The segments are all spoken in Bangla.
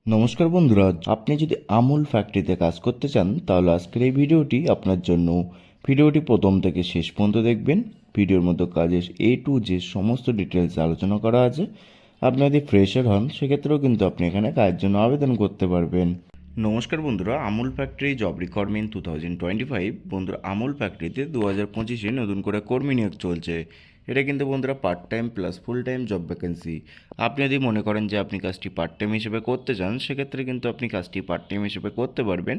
নমস্কার বন্ধুরা, আপনি যদি আমুল ফ্যাক্টরিতে কাজ করতে চান তাহলে আজকের এই ভিডিওটি আপনার জন্য। ভিডিওটি প্রথম থেকে শেষ পর্যন্ত দেখবেন। ভিডিওর মধ্যে কাজের A to Z সমস্ত ডিটেলস আলোচনা করা আছে। আপনি যদি ফ্রেশার হন সেক্ষেত্রেও কিন্তু আপনি এখানে কাজের জন্য আবেদন করতে পারবেন। নমস্কার বন্ধুরা, আমুল ফ্যাক্টরি জব রিক্রুটমেন্ট 2025। বন্ধুরা, আমুল ফ্যাক্টরিতে 2025-এ নতুন করে কর্মী নিয়োগ চলছে। এটা কিন্তু বন্ধুরা part time plus full time job vacancy. আপনি যদি মনে করেন যে আপনি কাজটি পার্ট টাইম হিসেবে করতে চান সেক্ষেত্রে কিন্তু আপনি কাজটি পার্ট টাইম হিসেবে করতে পারবেন।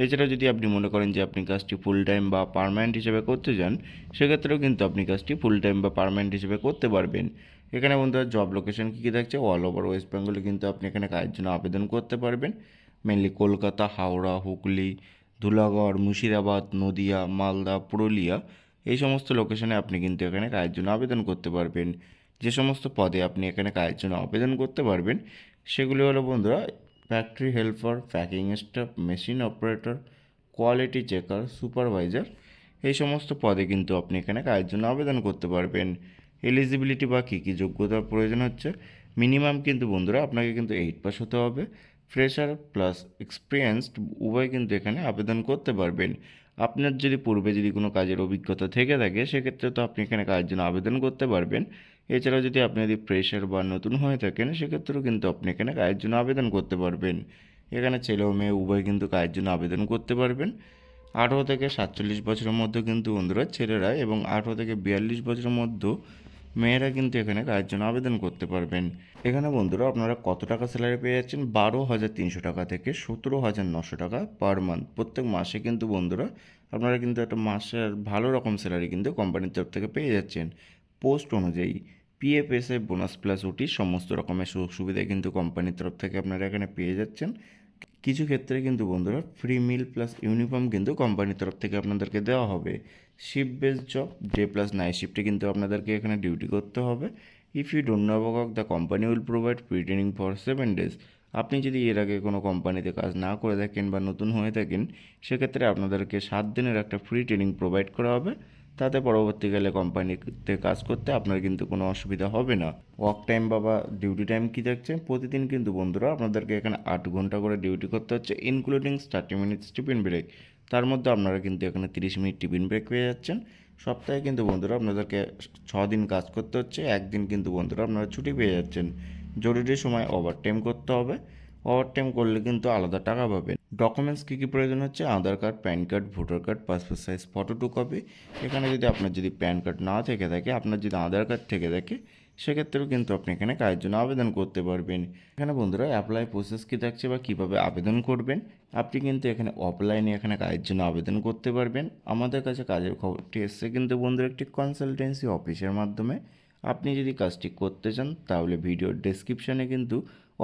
এছাড়া যদি আপনি মনে করেন যে আপনি কাজটি ফুল টাইম বা পার্মানেন্ট হিসেবে করতে চান সেক্ষেত্রেও কিন্তু আপনি কাজটি ফুল টাইম বা পার্মানেন্ট হিসেবে করতে পারবেন। এখানে বন্ধুরা জব লোকেশন কী কী থাকছে, অল ওভার ওয়েস্ট বেঙ্গলে কিন্তু আপনি এখানে কাজের জন্য আবেদন করতে পারবেন। মেনলি কলকাতা, হাওড়া, হুগলি, ধুলাগড়, মুর্শিদাবাদ, নদিয়া, মালদা, পুরুলিয়া এই সমস্ত লোকেশনে আপনি কিন্তু এখানে কাজের জন্য আবেদন করতে পারবেন। যে সমস্ত পদে আপনি এখানে কাজের জন্য আবেদন করতে পারবেন সেগুলি হলো বন্ধুরা factory helper, packing staff, machine operator, quality checker, supervisor. এই সমস্ত পদে কিন্তু আপনি এখানে কাজের জন্য আবেদন করতে পারবেন। এলিজিবিলিটি বা কী কী যোগ্যতার প্রয়োজন হচ্ছে, মিনিমাম কিন্তু বন্ধুরা আপনাকে কিন্তু 8 পাস হতে হবে। ফ্রেশার প্লাস এক্সপিরিয়েন্সড উভয় কিন্তু এখানে আবেদন করতে পারবেন। আপনার যদি পূর্বে যদি কোনো কাজের অভিজ্ঞতা থেকে থাকে সেক্ষেত্রে তো আপনি এখানে কাজের জন্য আবেদন করতে পারবেন। এছাড়াও যদি আপনি যদি ফ্রেশার বা নতুন হয়ে থাকেন সেক্ষেত্রেও কিন্তু আপনি এখানে কাজের জন্য আবেদন করতে পারবেন। এখানে ছেলে ও মেয়ে উভয় কিন্তু কাজের জন্য আবেদন করতে পারবেন। 18 থেকে 47 বছরের মধ্যে কিন্তু বন্ধুরা ছেলেরা এবং 18 থেকে 42 বছরের মধ্যে মেয়েরা কিন্তু এখানে কাজের জন্য আবেদন করতে পারবেন। এখানে বন্ধুরা আপনারা কত টাকা স্যালারি পেয়ে যাচ্ছেন, 12,300 টাকা থেকে 17,900 টাকা পার মান্থ। প্রত্যেক মাসে কিন্তু বন্ধুরা আপনারা কিন্তু একটা মাসের ভালো রকম স্যালারি কিন্তু কোম্পানির তরফ থেকে পেয়ে যাচ্ছেন। পোস্ট অনুযায়ী PF, SA, বোনাস প্লাস ওটি সমস্ত রকমের সুযোগ সুবিধা কিন্তু কোম্পানির তরফ থেকে আপনারা এখানে পেয়ে যাচ্ছেন। কিছু ক্ষেত্রে কিন্তু বন্ধুরা ফ্রি মিল প্লাস ইউনিফর্ম কিন্তু কোম্পানির তরফ থেকে আপনাদেরকে দেওয়া হবে। Shift base job, day plus night শিফটে কিন্তু আপনাদেরকে এখানে ডিউটি করতে হবে। If you don't know about the company will provide free training for 7 days। আপনি যদি এর আগে কোনো কোম্পানিতে কাজ না করে থাকেন বা নতুন হয়ে থাকেন সেক্ষেত্রে আপনাদেরকে 7 দিনের একটা ফ্রি ট্রেনিং প্রোভাইড করা হবে। তাতে পরবর্তীকালে কোম্পানিতে কাজ করতে আপনার কিন্তু কোনো অসুবিধা হবে না। ওয়ার্ক টাইম বা ডিউটি টাইম কী থাকছে, প্রতিদিন কিন্তু বন্ধুরা আপনাদেরকে এখানে 8 ঘন্টা করে ডিউটি করতে হচ্ছে, ইনক্লুডিং 30 মিনিটস টিফিন ব্রেক। তার মধ্যে আপনারা কিন্তু এখানে 30 মিনিট টিফিন ব্রেক পেয়ে যাচ্ছেন। সপ্তাহে কিন্তু বন্ধুরা আপনাদেরকে 6 দিন কাজ করতে হচ্ছে, একদিন কিন্তু বন্ধুরা আপনারা ছুটি পেয়ে যাচ্ছেন। জরুরি সময় ওভারটাইম করতে হবে, ওভারটাইম করলে কিন্তু আলাদা টাকা পাবেন। ডকুমেন্টস কী কী প্রয়োজন হচ্ছে, Aadhaar card, PAN card, voter card, passport size photo 2 copy. এখানে যদি আপনার যদি প্যান কার্ড না থেকে থাকে, আপনার যদি আধার কার্ড থেকে থাকে সেক্ষেত্রেও কিন্তু আপনি এখানে কাজের জন্য আবেদন করতে পারবেন। এখানে বন্ধুরা অ্যাপ্লাই প্রসেস কী থাকছে বা কীভাবে আবেদন করবেন, আপনি কিন্তু এখানে অফলাইনে এখানে কাজের জন্য আবেদন করতে পারবেন। আমাদের কাছে কাজের খবরটি এসছে কিন্তু বন্ধুরা একটি কনসালটেন্সি অফিসের মাধ্যমে। আপনি যদি কাজটি করতে চান তাহলে ভিডিওর ডেসক্রিপশানে কিন্তু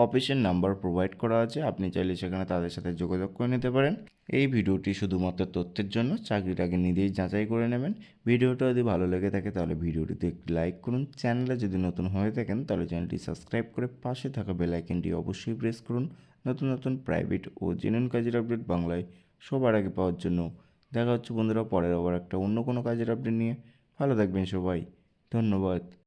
অফিসের নাম্বার প্রোভাইড করা আছে, আপনি চাইলে সেখানে তাদের সাথে যোগাযোগ করে নিতে পারেন। এই ভিডিওটি শুধুমাত্র তথ্যের জন্য, চাকরিটা আগে নিজেই যাচাই করে নেবেন। ভিডিওটা যদি ভালো লেগে থাকে তাহলে ভিডিওটিতে একটি লাইক করুন। চ্যানেলে যদি নতুন হয়ে থাকেন তাহলে চ্যানেলটি সাবস্ক্রাইব করে পাশে থাকা বেল আইকনটি অবশ্যই প্রেস করুন নতুন নতুন প্রাইভেট ও জেনুইন কাজের আপডেট বাংলায় সবার আগে পাওয়ার জন্য। দেখা হচ্ছে বন্ধুরা পরের আবার একটা অন্য কোনো কাজের আপডেট নিয়ে। ভালো থাকবেন সবাই, ধন্যবাদ।